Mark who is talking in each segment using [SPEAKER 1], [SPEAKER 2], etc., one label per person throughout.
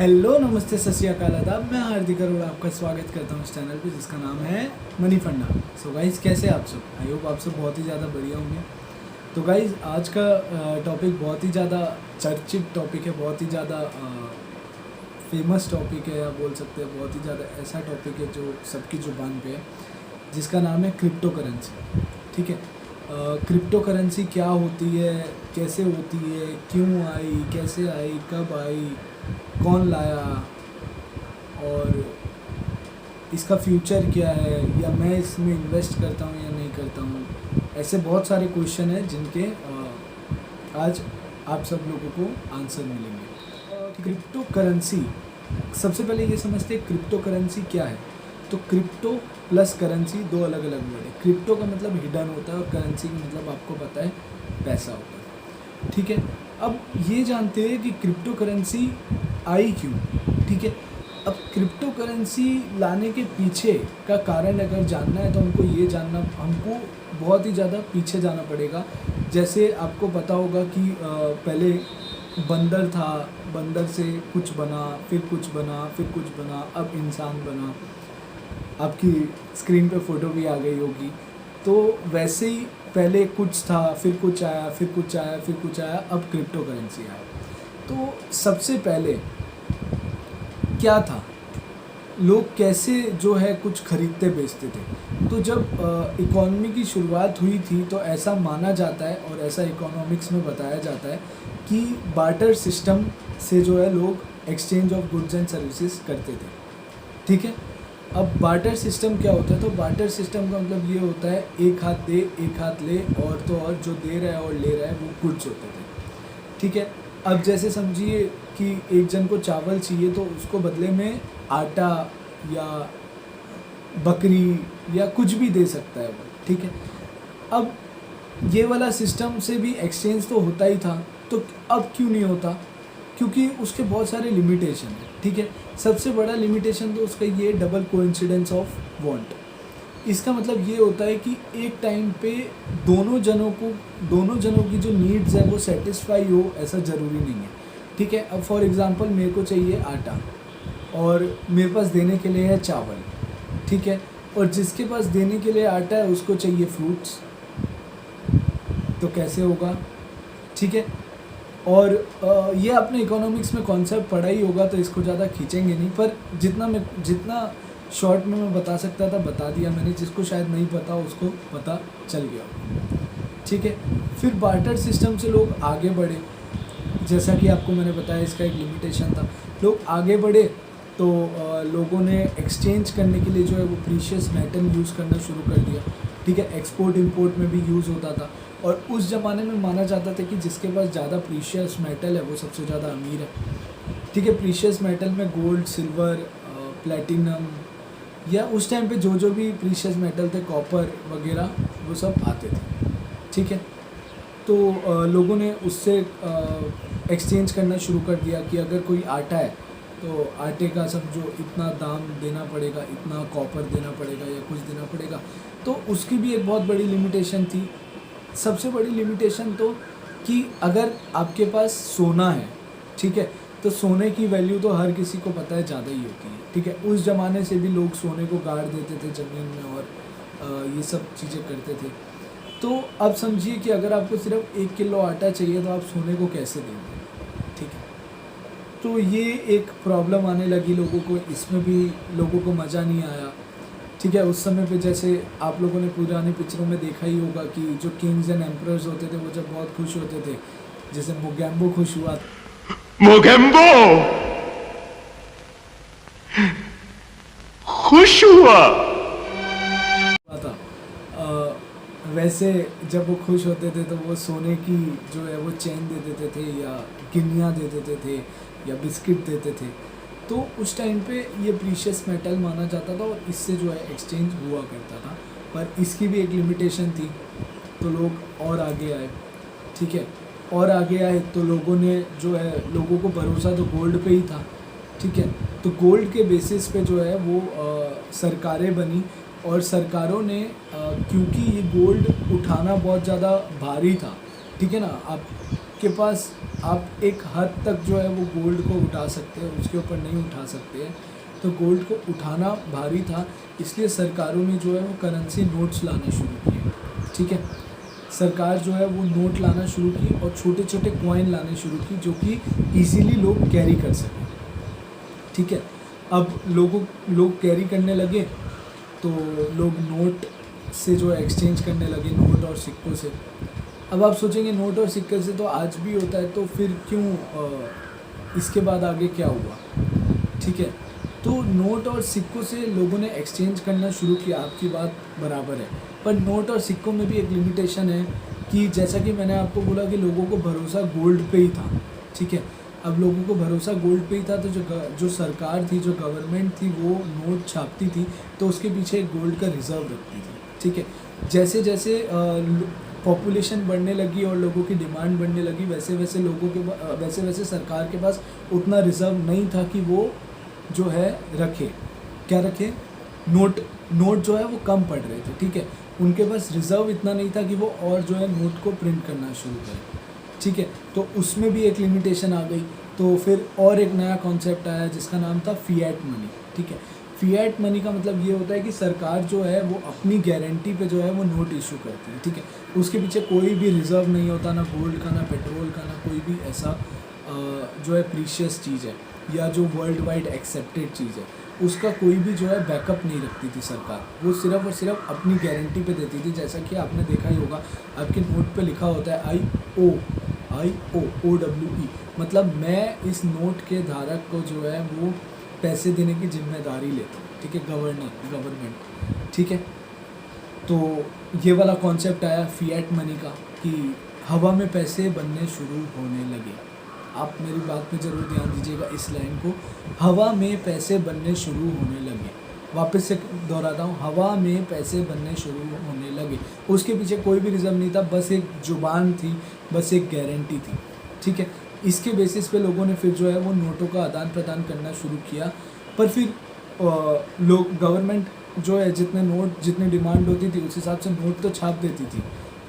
[SPEAKER 1] Hello नमस्ते सत श्री अकाल आदाब। मैं हार्दिक अरोड़ा आपका स्वागत करता हूँ इस चैनल पे जिसका नाम है मनी फंडा। सो गाइज़ कैसे आप सब? आई होप आप सब बहुत ही ज़्यादा बढ़िया होंगे। तो गाइज़ आज का टॉपिक बहुत ही ज़्यादा चर्चित टॉपिक है, बहुत ही ज़्यादा फेमस टॉपिक है, या बोल सकते हैं बहुत ही ज़्यादा ऐसा टॉपिक है जो सबकी जुबान पे है, जिसका नाम है क्रिप्टो करेंसी। ठीक है, क्रिप्टो करेंसी क्या होती है, कैसे होती है, क्यों आई, कैसे आई, कब आई, कौन लाया, और इसका फ्यूचर क्या है, या मैं इसमें इन्वेस्ट करता हूँ या नहीं करता हूँ। ऐसे बहुत सारे क्वेश्चन हैं जिनके आज आप सब लोगों को आंसर मिलेंगे। क्रिप्टो करेंसी, सबसे पहले ये समझते हैं क्रिप्टो करेंसी क्या है। तो क्रिप्टो प्लस करेंसी दो अलग अलग वर्ड है। क्रिप्टो का मतलब हिडन होता है और करेंसी का मतलब आपको पता है पैसा होता है। ठीक है, अब ये जानते हैं कि क्रिप्टो करेंसी आई क्यों। ठीक है, अब क्रिप्टो करेंसी लाने के पीछे का कारण अगर जानना है तो हमको बहुत ही ज़्यादा पीछे जाना पड़ेगा। जैसे आपको पता होगा कि पहले बंदर था, बंदर से कुछ बना, फिर कुछ बना, फिर कुछ बना, अब इंसान बना। आपकी स्क्रीन पे फ़ोटो भी आ गई होगी। तो वैसे ही पहले कुछ था, फिर कुछ आया, फिर कुछ आया, फिर कुछ आया, अब क्रिप्टो करेंसी आया। तो सबसे पहले क्या था, लोग कैसे जो है कुछ खरीदते बेचते थे। तो जब इकॉनमी की शुरुआत हुई थी तो ऐसा माना जाता है और ऐसा इकोनॉमिक्स में बताया जाता है कि बार्टर सिस्टम से जो है लोग exchange of goods and services करते थे। ठीक है, अब बार्टर सिस्टम क्या होता है? तो बार्टर सिस्टम का मतलब ये होता है एक हाथ दे एक हाथ ले, और तो और जो दे रहा है और ले रहा है वो गुड्स होते थे। ठीक है, अब जैसे समझिए कि एक जन को चावल चाहिए तो उसको बदले में आटा या बकरी या कुछ भी दे सकता है वो। ठीक है, अब ये वाला सिस्टम से भी एक्सचेंज तो होता ही था, तो अब क्यों नहीं होता? क्योंकि उसके बहुत सारे लिमिटेशन हैं। ठीक है, सबसे बड़ा लिमिटेशन तो उसका ये डबल कोइंसिडेंस ऑफ वांट। इसका मतलब ये होता है कि एक टाइम पे दोनों जनों की जो नीड्स है वो सेटिस्फाई हो, ऐसा ज़रूरी नहीं है। ठीक है, अब फॉर एग्जांपल मेरे को चाहिए आटा और मेरे पास देने के लिए है चावल। ठीक है, और जिसके पास देने के लिए आटा है उसको चाहिए फ्रूट्स, तो कैसे होगा? ठीक है, और ये आपने इकोनॉमिक्स में कॉन्सेप्ट पढ़ा ही होगा तो इसको ज़्यादा खींचेंगे नहीं, पर जितना शॉर्ट में मैं बता सकता था बता दिया मैंने। जिसको शायद नहीं पता उसको पता चल गया। ठीक है, फिर बार्टर सिस्टम से लोग आगे बढ़े। जैसा कि आपको मैंने बताया इसका एक लिमिटेशन था। लोग आगे बढ़े तो लोगों ने एक्सचेंज करने के लिए जो है वो प्रीशियस मेटल यूज़ करना शुरू कर दिया। ठीक है, एक्सपोर्ट इंपोर्ट में भी यूज़ होता था, और उस ज़माने में माना जाता था कि जिसके पास ज़्यादा प्रीशियस मेटल है वो सबसे ज़्यादा अमीर है। ठीक है, प्रीशियस मेटल में गोल्ड, सिल्वर, प्लेटिनम, या उस टाइम पे जो भी प्रीशियस मेटल थे, कॉपर वगैरह, वो सब आते थे। ठीक है, तो लोगों ने उससे एक्सचेंज करना शुरू कर दिया कि अगर कोई आटा है तो आटे का समझो इतना दाम देना पड़ेगा, इतना कॉपर देना पड़ेगा या कुछ देना पड़ेगा। तो उसकी भी एक बहुत बड़ी लिमिटेशन थी। सबसे बड़ी लिमिटेशन तो कि अगर आपके पास सोना है, ठीक है, तो सोने की वैल्यू तो हर किसी को पता है ज़्यादा ही होती है। ठीक है, उस ज़माने से भी लोग सोने को गाड़ देते थे ज़मीन में और ये सब चीज़ें करते थे। तो अब समझिए कि अगर आपको सिर्फ 1 किलो आटा चाहिए तो आप सोने को कैसे देंगे? ठीक है, तो ये एक प्रॉब्लम आने लगी लोगों को। इसमें भी लोगों को मज़ा नहीं आया। ठीक है, उस समय पे जैसे आप लोगों ने पुरानी पिक्चरों में देखा ही होगा कि जो किंग्स एंड एम्परर्स होते थे वो जब बहुत खुश होते थे, जैसे मोगेम्बो खुश हुआ,
[SPEAKER 2] मोगेम्बो खुश हुआ
[SPEAKER 1] था। वैसे जब वो खुश होते थे तो वो सोने की जो है वो चेन दे देते थे, या गिन्नियाँ दे देते थे, या बिस्किट देते थे। तो उस टाइम पे ये प्रीशियस मेटल माना जाता था और इससे जो है एक्सचेंज हुआ करता था, पर इसकी भी एक लिमिटेशन थी। तो लोग और आगे आए। ठीक है, और आगे आए तो लोगों ने जो है, लोगों को भरोसा तो गोल्ड पे ही था। ठीक है, तो गोल्ड के बेसिस पे जो है वो सरकारें बनी, और सरकारों ने क्योंकि ये गोल्ड उठाना बहुत ज़्यादा भारी था। ठीक है ना, आपके पास आप एक हद तक जो है वो गोल्ड को उठा सकते हैं, उसके ऊपर नहीं उठा सकते हैं। तो गोल्ड को उठाना भारी था, इसलिए सरकारों ने जो है वो करेंसी नोट्स लाने शुरू किए। ठीक है, सरकार जो है वो नोट लाना शुरू की और छोटे छोटे कॉइन लाने शुरू की जो कि इजीली लोग कैरी कर सकें। ठीक है, अब लोग कैरी करने लगे तो लोग नोट से जो है एक्सचेंज करने लगे, नोट और सिक्कों से। अब आप सोचेंगे नोट और सिक्के से तो आज भी होता है, तो फिर क्यों इसके बाद आगे क्या हुआ। ठीक है, तो नोट और सिक्कों से लोगों ने एक्सचेंज करना शुरू किया, आपकी बात बराबर है, पर नोट और सिक्कों में भी एक लिमिटेशन है कि जैसा कि मैंने आपको बोला कि लोगों को भरोसा गोल्ड पे ही था। ठीक है, अब लोगों को भरोसा गोल्ड पे ही था, तो जो सरकार थी, जो गवर्नमेंट थी, वो नोट छापती थी तो उसके पीछे एक गोल्ड का रिज़र्व रखती थी। ठीक है, जैसे जैसे पॉपुलेशन बढ़ने लगी और लोगों की डिमांड बढ़ने लगी, वैसे वैसे सरकार के पास उतना रिज़र्व नहीं था कि वो जो है क्या रखे, नोट जो है वो कम पड़ रहे थे। ठीक है, उनके पास रिज़र्व इतना नहीं था कि वो और जो है नोट को प्रिंट करना शुरू करें। ठीक है, तो उसमें भी एक लिमिटेशन आ गई, तो फिर और एक नया कॉन्सेप्ट आया जिसका नाम था फिएट मनी। ठीक है, फिएट मनी का मतलब ये होता है कि सरकार जो है वो अपनी गारंटी पे जो है वो नोट इशू करती है। ठीक है, उसके पीछे कोई भी रिज़र्व नहीं होता, ना गोल्ड का, ना पेट्रोल का, ना कोई भी ऐसा जो है प्रीशियस चीज़ है या जो वर्ल्ड वाइड एक्सेप्टेड चीज़ है, उसका कोई भी जो है बैकअप नहीं रखती थी सरकार। वो सिर्फ और सिर्फ अपनी गारंटी पे देती थी। जैसा कि आपने देखा ही होगा, आपके नोट पे लिखा होता है OWE, मतलब मैं इस नोट के धारक को जो है वो पैसे देने की जिम्मेदारी लेता हूँ। ठीक है, गवर्नमेंट। ठीक है, तो ये वाला कॉन्सेप्ट आया फिएट मनी का कि हवा में पैसे बनने शुरू होने लगे। आप मेरी बात पे ज़रूर ध्यान दीजिएगा, इस लाइन को, हवा में पैसे बनने शुरू होने लगे। वापस से दोहराता हूँ, हवा में पैसे बनने शुरू होने लगे। उसके पीछे कोई भी रिज़र्व नहीं था, बस एक जुबान थी, बस एक गारंटी थी। ठीक है, इसके बेसिस पे लोगों ने फिर जो है वो नोटों का आदान प्रदान करना शुरू किया। पर फिर लोग, गवर्नमेंट जो है जितनी डिमांड होती थी उस हिसाब से नोट तो छाप देती थी।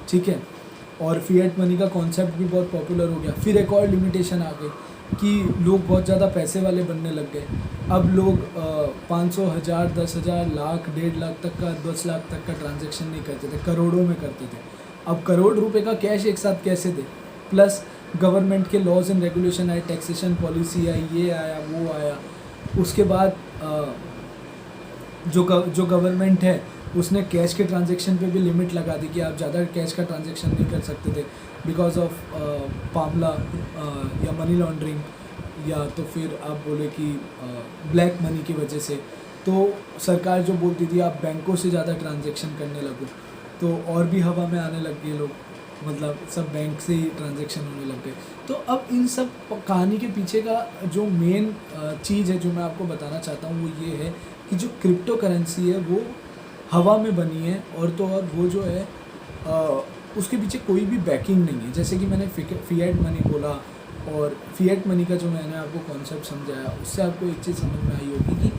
[SPEAKER 1] ठीक है, और फिएट मनी का कॉन्सेप्ट भी बहुत पॉपुलर हो गया। फिर एक और लिमिटेशन आ गई कि लोग बहुत ज़्यादा पैसे वाले बनने लग गए। अब लोग 500, 1000, 10,000, लाख, 1.5 लाख तक का, 10 लाख तक का ट्रांजैक्शन नहीं करते थे, करोड़ों में करते थे। अब करोड़ रुपए का कैश एक साथ कैसे दे, प्लस गवर्नमेंट के लॉज एंड रेगुलेशन आए, टैक्सेशन पॉलिसी आई, ये आया वो आया। उसके बाद जो गवर्नमेंट है उसने कैश के ट्रांजैक्शन पे भी लिमिट लगा दी कि आप ज़्यादा कैश का ट्रांजैक्शन नहीं कर सकते थे बिकॉज ऑफ पामला या मनी लॉन्ड्रिंग, या तो फिर आप बोले कि ब्लैक मनी की वजह से। तो सरकार जो बोलती थी आप बैंकों से ज़्यादा ट्रांजैक्शन करने लगो, तो और भी हवा में आने लग गए लोग, मतलब सब बैंक से ही ट्रांजैक्शन होने लग गए। तो अब इन सब कहानी के पीछे का जो मेन चीज़ है जो मैं आपको बताना चाहता हूँ वो ये है कि जो क्रिप्टो करेंसी है वो हवा में बनी है, और तो और वो जो है उसके पीछे कोई भी बैकिंग नहीं है। जैसे कि मैंने फिएट मनी बोला, और फिएट मनी का जो मैंने आपको कॉन्सेप्ट समझाया उससे आपको एक चीज़ समझ में आई होगी कि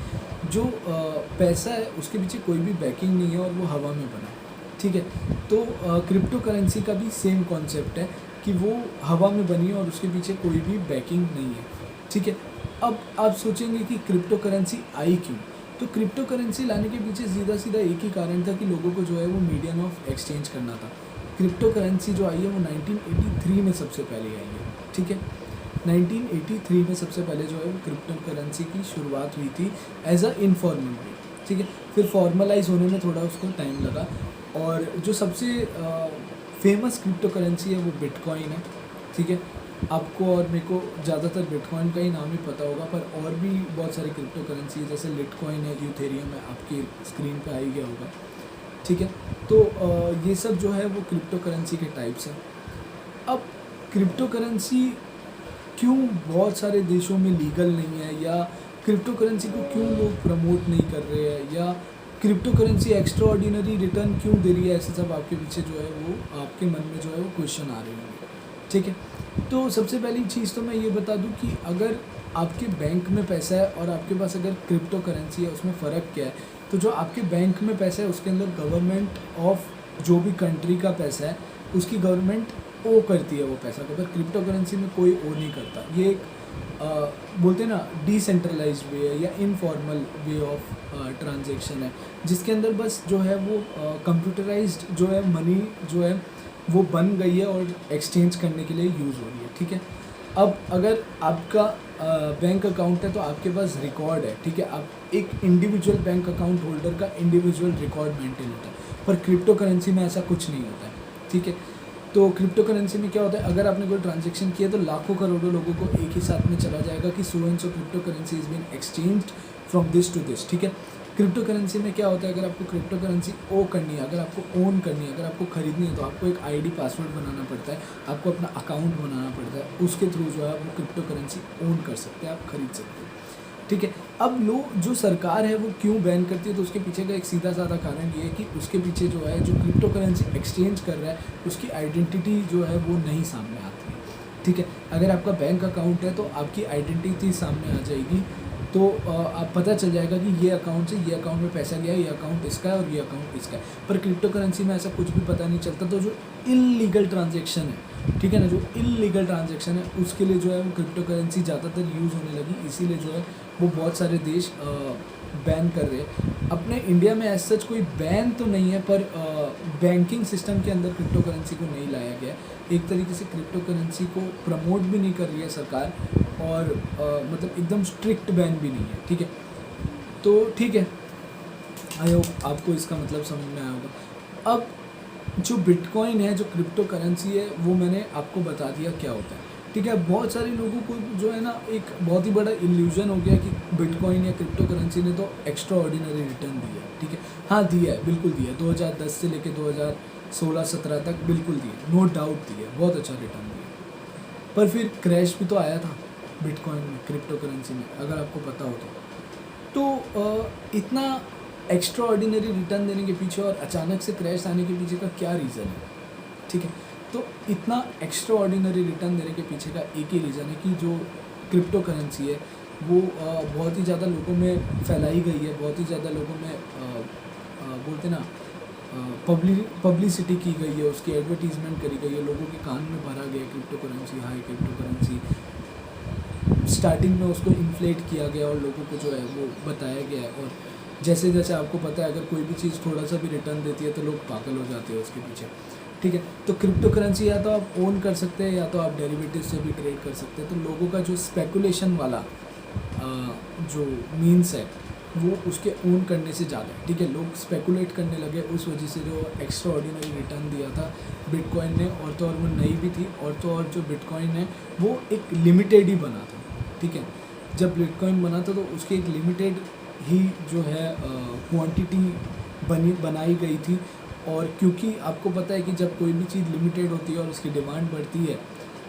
[SPEAKER 1] जो पैसा है उसके पीछे कोई भी बैकिंग नहीं है और वो हवा में बना है। ठीक है, तो क्रिप्टो करेंसी का भी सेम कॉन्सेप्ट है कि वो हवा में बनी है और उसके पीछे कोई भी बैकिंग नहीं है। ठीक है, अब आप सोचेंगे कि क्रिप्टो करेंसी आई क्यों, तो क्रिप्टो करेंसी लाने के पीछे सीधा एक ही कारण था कि लोगों को जो है वो मीडियम ऑफ एक्सचेंज करना था। क्रिप्टो करेंसी जो आई है वो 1983 में सबसे पहले आई है। ठीक है, 1983 में सबसे पहले जो है वो क्रिप्टो करेंसी की शुरुआत हुई थी एज अ इनफॉर्मल वे। ठीक है, फिर फॉर्मलाइज होने में थोड़ा उसको टाइम लगा, और जो सबसे फेमस क्रिप्टो करेंसी है वो बिटकॉइन है। ठीक है, आपको और मेरे को ज़्यादातर बिटकॉइन का ही नाम ही पता होगा, पर और भी बहुत सारी क्रिप्टो करेंसी है, जैसे लिटकॉइन है, यूथेरियम है, आपकी स्क्रीन पे आ ही गया होगा। ठीक है, तो ये सब जो है वो क्रिप्टो करेंसी के टाइप्स हैं। अब क्रिप्टो करेंसी क्यों बहुत सारे देशों में लीगल नहीं है, या क्रिप्टो करेंसी को क्यों लोग प्रमोट नहीं कर रहे हैं, या crypto currency extra ordinary return क्यों दे रही है, ऐसे सब आपके पीछे जो है वो आपके मन में जो है वो क्वेश्चन आ रहे होंगे। ठीक है, तो सबसे पहली चीज़ तो मैं ये बता दूं कि अगर आपके बैंक में पैसा है और आपके पास अगर क्रिप्टो करेंसी है, उसमें फ़र्क क्या है। तो जो आपके बैंक में पैसा है उसके अंदर गवर्नमेंट ऑफ जो भी कंट्री का पैसा है उसकी गवर्नमेंट ओ करती है वो पैसा को, पर क्रिप्टो करेंसी में कोई ओ नहीं करता। ये एक बोलते हैं ना डिसेंट्रलाइज्ड वे है या इनफॉर्मल वे ऑफ ट्रांजेक्शन है, जिसके अंदर बस जो है वो कंप्यूटराइज्ड जो है मनी जो है वो बन गई है और एक्सचेंज करने के लिए यूज़ हो रही है, ठीक है। अब अगर आपका बैंक अकाउंट है तो आपके पास रिकॉर्ड है, ठीक है। आप एक इंडिविजुअल बैंक अकाउंट होल्डर का इंडिविजुअल रिकॉर्ड मेंटेन होता है, पर क्रिप्टो करेंसी में ऐसा कुछ नहीं होता है, ठीक है। तो क्रिप्टो करेंसी में क्या होता है, अगर आपने कोई ट्रांजेक्शन किया तो लाखों करोड़ों लोगों को एक ही साथ में चला जाएगा कि so and so crypto currency is been exchanged from this to this, ठीक है। क्रिप्टो करेंसी में क्या होता है, अगर आपको क्रिप्टो करेंसी ओ करनी है, अगर आपको ओन करनी है, अगर आपको खरीदनी है, तो आपको एक आईडी पासवर्ड बनाना पड़ता है, आपको अपना अकाउंट बनाना पड़ता है, उसके थ्रू जो है वो क्रिप्टो करेंसी ओन कर सकते हैं, आप खरीद सकते हैं, ठीक है। अब लोग जो सरकार है वो क्यों बैन करती है, तो उसके पीछे का एक सीधा साधा कारण ये है कि उसके पीछे जो है जो क्रिप्टो करेंसी एक्सचेंज कर रहा है उसकी आइडेंटिटी जो है वो नहीं सामने आती है, ठीक है। अगर आपका बैंक अकाउंट है तो आपकी आइडेंटिटी सामने आ जाएगी, तो आप पता चल जाएगा कि ये अकाउंट से ये अकाउंट में पैसा गया, ये अकाउंट इसका है और ये अकाउंट इसका है। पर क्रिप्टो करेंसी में ऐसा कुछ भी पता नहीं चलता। तो जो इल्लीगल ट्रांजेक्शन है, ठीक है ना, जो इल्लीगल ट्रांजेक्शन है उसके लिए जो है वो क्रिप्टो करेंसी ज़्यादातर यूज़ होने लगी, इसीलिए जो है वो बहुत सारे देश बैन कर रहे हैं। अपने इंडिया में ऐसा सच कोई बैन तो नहीं है, पर बैंकिंग सिस्टम के अंदर क्रिप्टो करेंसी को नहीं लाया गया। एक तरीके से क्रिप्टो करेंसी को प्रमोट भी नहीं कर रही है सरकार, और मतलब एकदम स्ट्रिक्ट बैन भी नहीं है, ठीक है। तो ठीक है, आई होप आपको इसका मतलब समझ में आया होगा। अब जो बिटकॉइन है, जो क्रिप्टो करेंसी है, वो मैंने आपको बता दिया क्या होता है, ठीक है। बहुत सारे लोगों को जो है ना एक बहुत ही बड़ा इल्यूजन हो गया कि बिटकॉइन या क्रिप्टो करेंसी ने तो एक्स्ट्रा ऑर्डिनरी रिटर्न दिया है, ठीक है। हाँ दिया है, बिल्कुल दिया है, 2010 से लेकर 2016-17 तक बिल्कुल दिया, नो डाउट दिया, बहुत अच्छा रिटर्न दिया। पर फिर क्रैश भी तो आया था बिटकॉइन में, क्रिप्टो करेंसी में, अगर आपको पता हो तो इतना एक्स्ट्रा ऑर्डिनरी रिटर्न देने के पीछे और अचानक से क्रैश आने के पीछे का क्या रीज़न है, ठीक है। तो इतना एक्स्ट्रा ऑर्डिनरी रिटर्न देने के पीछे का एक ही रीज़न है कि जो क्रिप्टो करेंसी है वो बहुत ही ज़्यादा लोगों में फैलाई गई है, बहुत ही ज़्यादा लोगों में बोलते ना पब्लिसिटी की गई है, उसकी एडवर्टीजमेंट करी गई है, लोगों के कान में भरा गया crypto currency, high crypto currency. Starting में उसको इन्फ्लेट किया गया और लोगों को जो है वो बताया गया है, और जैसे जैसे आपको पता है अगर कोई भी चीज़ थोड़ा सा भी रिटर्न देती है तो लोग पागल हो जाते हैं उसके पीछे, ठीक है। तो क्रिप्टो करेंसी या तो आप ओन कर सकते हैं या तो आप डेरिवेटिव से भी ट्रेड कर सकते हैं। तो लोगों का जो स्पेकुलेशन वाला जो मीन्स है वो उसके ओन करने से ज़्यादा है, ठीक है। लोग स्पेकुलेट करने लगे, उस वजह से जो एक्स्ट्रा ऑर्डिनरी रिटर्न दिया था बिटकॉइन ने, और तो और वो नई भी थी, और तो और जो बिटकॉइन है वो एक लिमिटेड ही बना था, ठीक है। जब बिटकॉइन बना था तो उसकी एक लिमिटेड ही जो है क्वांटिटी बनाई गई थी। और क्योंकि आपको पता है कि जब कोई भी चीज़ लिमिटेड होती है और उसकी डिमांड बढ़ती है,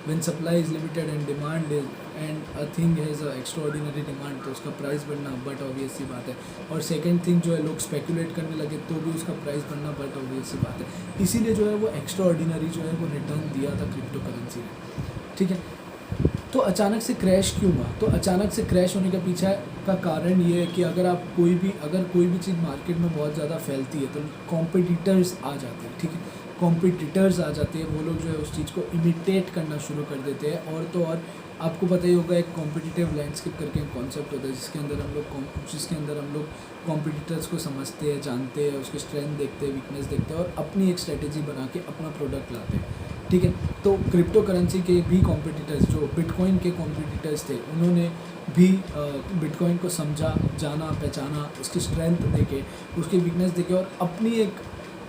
[SPEAKER 1] when supply is limited and demand is and a thing has a extraordinary demand, तो उसका प्राइस बढ़ना बट ऑब्वियस सी बात है। और सेकंड थिंग जो है लोग स्पेकुलेट करने लगे तो भी उसका प्राइस बढ़ना बट ऑब्वियस सी बात है। इसीलिए जो है वो एक्स्ट्राऑर्डिनरी जो है वो रिटर्न दिया था क्रिप्टो करेंसी ने, ठीक है। तो अचानक से क्रैश क्यों हुआ? तो अचानक से क्रैश होने का पीछे का कारण ये है कि अगर कोई भी चीज़ मार्केट में बहुत ज़्यादा फैलती है तो कॉम्पिटिटर्स आ जाते हैं, ठीक है। कॉम्पिटिटर्स आ जाते हैं, वो लोग जो है उस चीज़ को इमिटेट करना शुरू कर देते हैं। और तो और आपको पता ही होगा एक कॉम्पिटिटिव लैंडस्केप करके एक कॉन्सेप्ट होता है जिसके अंदर हम लोग कॉम्पिटिटर्स को समझते हैं, जानते हैं, उसके स्ट्रेंथ देखते हैं, वीकनेस देखते हैं और अपनी एक स्ट्रेटेजी बना के अपना प्रोडक्ट लाते हैं, ठीक है। तो क्रिप्टो करेंसी के भी कॉम्पिटिटर्स जो बिटकॉइन के कॉम्पिटिटर्स थे उन्होंने भी बिटकॉइन को समझा, जाना, पहचाना, उसकी स्ट्रेंथ देखे, उसकी वीकनेस देखे और अपनी एक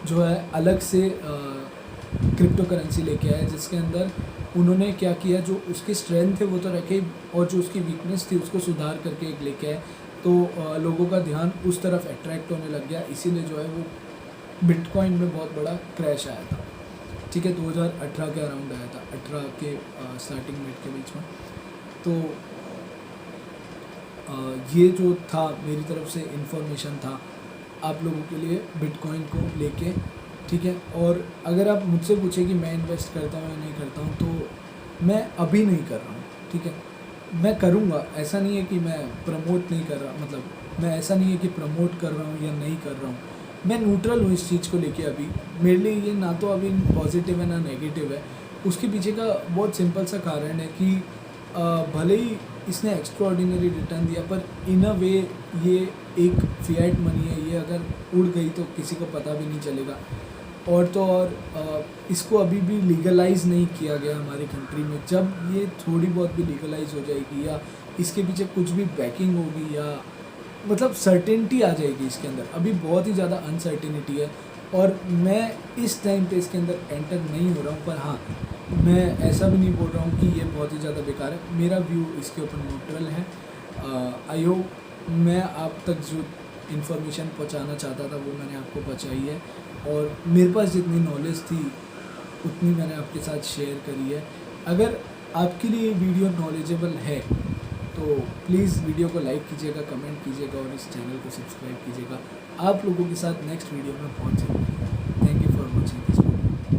[SPEAKER 1] जो है अलग से क्रिप्टो करेंसी लेके आए जिसके अंदर उन्होंने क्या किया, जो उसकी स्ट्रेंथ है वो तो रखे और जो उसकी वीकनेस थी उसको सुधार करके एक लेके आए। तो लोगों का ध्यान उस तरफ अट्रैक्ट होने लग गया, इसीलिए जो है वो बिटकॉइन में बहुत बड़ा क्रैश आया था, ठीक है। 2018 के अराउंड आया था, 18 के स्टार्टिंग मिड के बीच में। तो ये जो था मेरी तरफ से इन्फॉर्मेशन था आप लोगों के लिए बिटकॉइन को लेके, ठीक है। और अगर आप मुझसे पूछे कि मैं इन्वेस्ट करता हूँ या नहीं करता हूँ तो मैं अभी नहीं कर रहा हूँ, ठीक है। मैं करूँगा, ऐसा नहीं है कि मैं प्रमोट नहीं कर रहा, मतलब मैं ऐसा नहीं है कि प्रमोट कर रहा हूँ या नहीं कर रहा हूँ, मैं न्यूट्रल हूँ इस चीज़ को लेके। अभी मेरे लिए ये ना तो अभी पॉजिटिव है ना नेगेटिव है, उसके पीछे का बहुत सिंपल सा कारण है कि भले ही इसने एक्स्ट्रा ऑर्डिनरी रिटर्न दिया, पर इन अ वे ये एक फिएट मनी है, ये अगर उड़ गई तो किसी को पता भी नहीं चलेगा। और तो और इसको अभी भी लीगलाइज नहीं किया गया हमारी कंट्री में। जब ये थोड़ी बहुत भी लीगलाइज हो जाएगी या इसके पीछे कुछ भी बैकिंग होगी या मतलब सर्टेनिटी आ जाएगी इसके अंदर, अभी बहुत ही ज़्यादा अनसर्टेनिटी है और मैं इस टाइम पे इसके अंदर एंटर नहीं हो रहा हूँ। पर हाँ, मैं ऐसा भी नहीं बोल रहा हूँ कि ये बहुत ही ज़्यादा बेकार है। मेरा व्यू इसके ऊपर न्यूट्रल है। आई होप मैं आप तक जो इन्फॉर्मेशन पहुँचाना चाहता था वो मैंने आपको पहुँचाई है, और मेरे पास जितनी नॉलेज थी उतनी मैंने आपके साथ शेयर करी है। अगर आपके लिए वीडियो नॉलेजेबल है तो प्लीज़ वीडियो को लाइक कीजिएगा, कमेंट कीजिएगा और इस चैनल को सब्सक्राइब कीजिएगा। आप लोगों के साथ नेक्स्ट वीडियो में पहुँच सकते हैं।